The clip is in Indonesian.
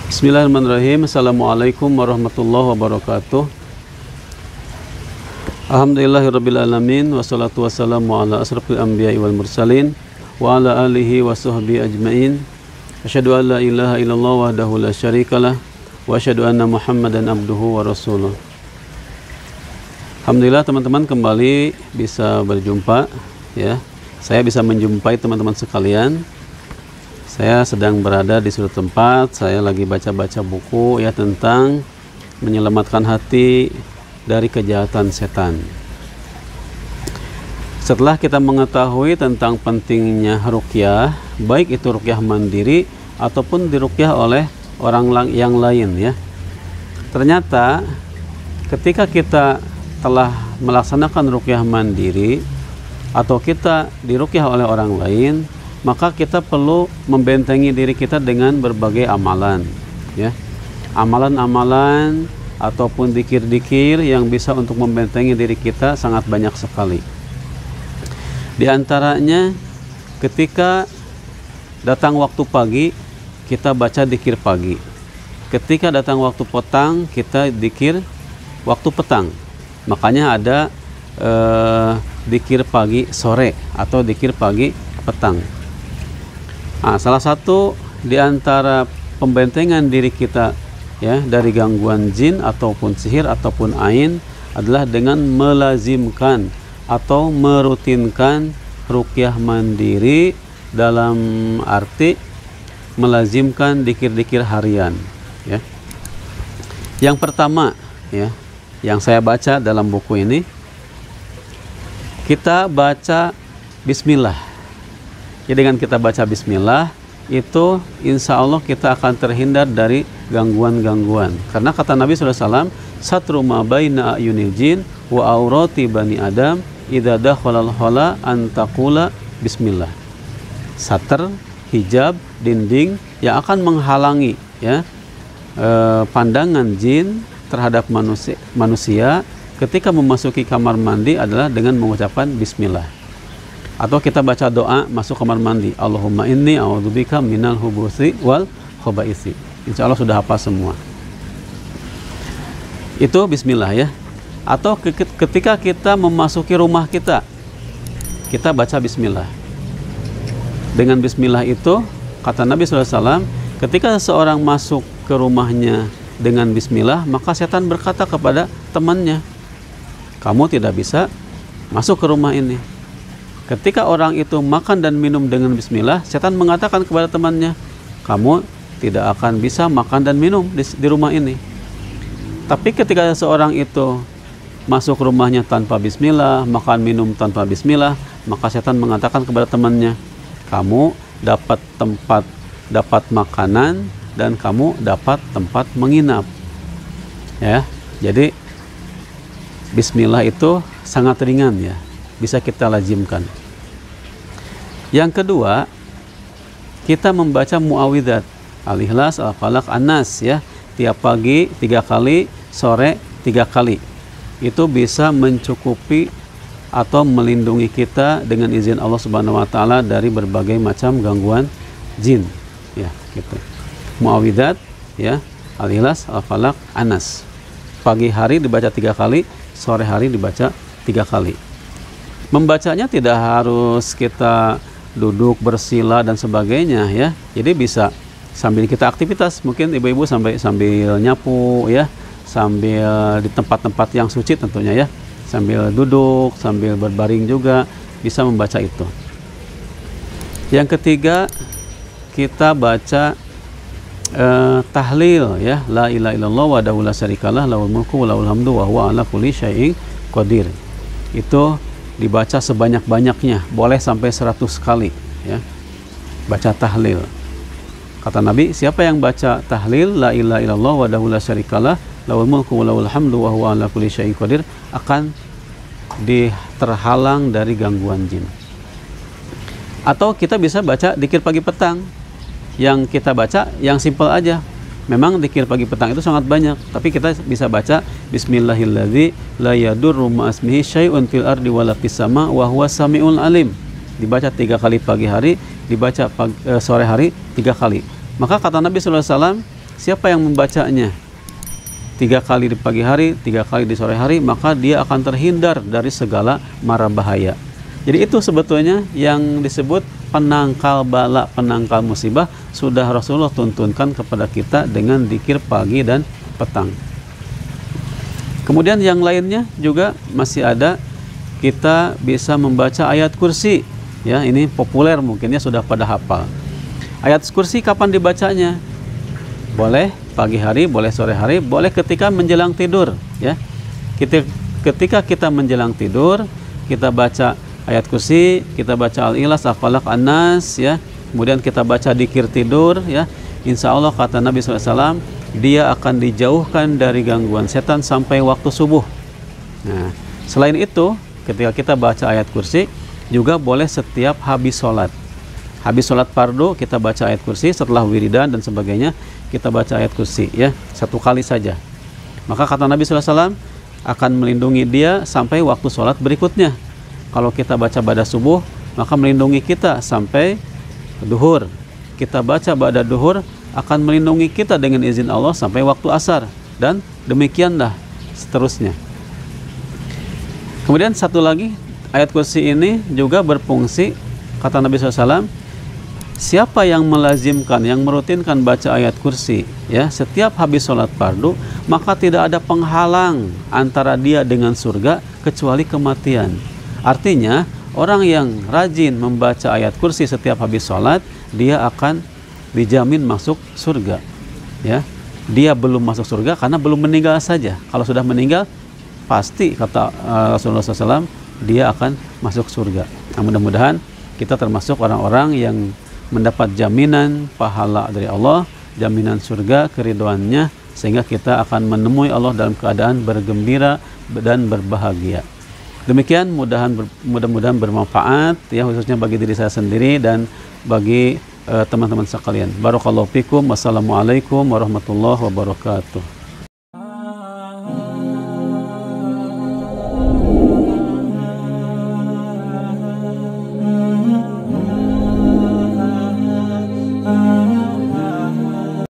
Bismillahirrahmanirrahim. Assalamualaikum warahmatullahi wabarakatuh. Alhamdulillahirrabbilalamin. Wassalatu wassalamu ala asrafil anbiya'i wal mursalin wa ala alihi wa sahbihi ajma'in. Asyhadu an la ilaha illallah wahdahu la syarikalah wa asyhadu anna Muhammadan abduhu wa rasuluh. Alhamdulillah teman-teman kembali bisa berjumpa ya. Saya bisa menjumpai teman-teman sekalian. Saya sedang berada di suatu tempat, saya lagi baca-baca buku ya tentang menyelamatkan hati dari kejahatan setan. Setelah kita mengetahui tentang pentingnya ruqyah, baik itu ruqyah mandiri ataupun diruqyah oleh orang yang lain ya. Ternyata ketika kita telah melaksanakan ruqyah mandiri atau kita diruqyah oleh orang lain, maka kita perlu membentengi diri kita dengan berbagai amalan ya. Amalan-amalan ataupun dikir-dikir yang bisa untuk membentengi diri kita sangat banyak sekali. Di antaranya ketika datang waktu pagi kita baca dikir pagi. Ketika datang waktu petang kita dikir waktu petang. Makanya ada dikir pagi sore atau dikir pagi petang. Nah, salah satu di antara pembentengan diri kita ya dari gangguan jin ataupun sihir ataupun ain adalah dengan melazimkan atau merutinkan ruqyah mandiri, dalam arti melazimkan dikir-dikir harian ya. Yang pertama ya, yang saya baca dalam buku ini, kita baca bismillah. Jadi dengan kita baca bismillah itu insya Allah kita akan terhindar dari gangguan-gangguan. Karena kata Nabi SAW, satru ma baina ayunil jin wa aurati bani adam idza dakhalal khala an taqula bismillah. Sater, hijab, dinding yang akan menghalangi ya pandangan jin terhadap manusia ketika memasuki kamar mandi adalah dengan mengucapkan bismillah. Atau kita baca doa masuk kamar mandi, Allahumma inni a'udzubika minal hubuthi wal khaba'isi. Insya Allah sudah hafal semua. Itu bismillah ya. Atau ketika kita memasuki rumah kita, kita baca bismillah. Dengan bismillah itu, kata Nabi SAW, ketika seseorang masuk ke rumahnya dengan bismillah, maka setan berkata kepada temannya, kamu tidak bisa masuk ke rumah ini. Ketika orang itu makan dan minum dengan bismillah, setan mengatakan kepada temannya, kamu tidak akan bisa makan dan minum di rumah ini. Tapi ketika seorang itu masuk rumahnya tanpa bismillah, makan minum tanpa bismillah, maka setan mengatakan kepada temannya, kamu dapat tempat, dapat makanan, dan kamu dapat tempat menginap. Ya, jadi bismillah itu sangat ringan ya, bisa kita lazimkan. Yang kedua, kita membaca muawwidzat, Al-Ikhlas, Al-Falaq, An-Nas ya, tiap pagi 3 kali, sore 3 kali. Itu bisa mencukupi atau melindungi kita dengan izin Allah Subhanahu wa taala dari berbagai macam gangguan jin ya, gitu. Muawwidzat ya, Al-Ikhlas, Al-Falaq, An-Nas. Pagi hari dibaca 3 kali, sore hari dibaca 3 kali. Membacanya tidak harus kita duduk bersila dan sebagainya ya. Jadi bisa sambil kita aktivitas, mungkin ibu-ibu sambil nyapu ya, sambil di tempat-tempat yang suci tentunya ya, sambil duduk, sambil berbaring juga bisa membaca itu. Yang ketiga, kita baca tahlil ya, la ilaha illallah wahdahu la syarikalah lahul mulku wa lahul hamdu wa huwa ala kulli syai'in qadir. Itu dibaca sebanyak-banyaknya, boleh sampai 100 kali ya. Baca tahlil. Kata Nabi, siapa yang baca tahlil la ilaha illallah wahdahu la syarikalah lahul mulku wa lahul hamdu wa huwa ala kulli syai'in qadir, akan terhalang dari gangguan jin. Atau kita bisa baca dikir pagi petang. Yang kita baca yang simpel aja. Memang dikir pagi petang itu sangat banyak, tapi kita bisa baca bismillahilladzi la yadurru ma'asmihi syai'un fil ardi wala fis sama wa huwas samiul alim. Dibaca 3 kali pagi hari, dibaca sore hari 3 kali. Maka kata Nabi sallallahu alaihi wasallam, siapa yang membacanya 3 kali di pagi hari, 3 kali di sore hari, maka dia akan terhindar dari segala mara bahaya. Jadi itu sebetulnya yang disebut penangkal bala, penangkal musibah, sudah Rasulullah tuntunkan kepada kita dengan zikir pagi dan petang. Kemudian yang lainnya juga masih ada, kita bisa membaca ayat kursi. Ya, ini populer mungkinnya sudah pada hafal. Ayat kursi kapan dibacanya? Boleh pagi hari, boleh sore hari, boleh ketika menjelang tidur. Ya, ketika kita menjelang tidur, kita baca ayat kursi, kita baca Al-Ikhlas, Al-Falaq, An-Nas, ya. Kemudian kita baca dzikir tidur, ya. Insya Allah kata Nabi SAW, dia akan dijauhkan dari gangguan setan sampai waktu subuh. Nah, selain itu, ketika kita baca ayat kursi, juga boleh setiap habis sholat. Habis sholat fardu, kita baca ayat kursi, setelah wiridan dan sebagainya, kita baca ayat kursi, ya. 1 kali saja. Maka kata Nabi SAW, akan melindungi dia sampai waktu sholat berikutnya. Kalau kita baca pada subuh, maka melindungi kita sampai duhur. Kita baca pada duhur, akan melindungi kita dengan izin Allah sampai waktu asar. Dan demikianlah seterusnya. Kemudian satu lagi, ayat kursi ini juga berfungsi, kata Nabi SAW, siapa yang melazimkan, yang merutinkan baca ayat kursi, ya, setiap habis sholat fardu, maka tidak ada penghalang antara dia dengan surga kecuali kematian. Artinya, orang yang rajin membaca ayat kursi setiap habis sholat, dia akan dijamin masuk surga. Ya, dia belum masuk surga karena belum meninggal saja. Kalau sudah meninggal, pasti kata Rasulullah SAW, dia akan masuk surga. Nah, mudah-mudahan kita termasuk orang-orang yang mendapat jaminan pahala dari Allah, jaminan surga, keridhoannya, sehingga kita akan menemui Allah dalam keadaan bergembira dan berbahagia. Demikian, mudah-mudahan bermanfaat, ya, khususnya bagi diri saya sendiri dan bagi teman-teman sekalian. Barakallahu fikum. Wassalamualaikum warahmatullahi wabarakatuh.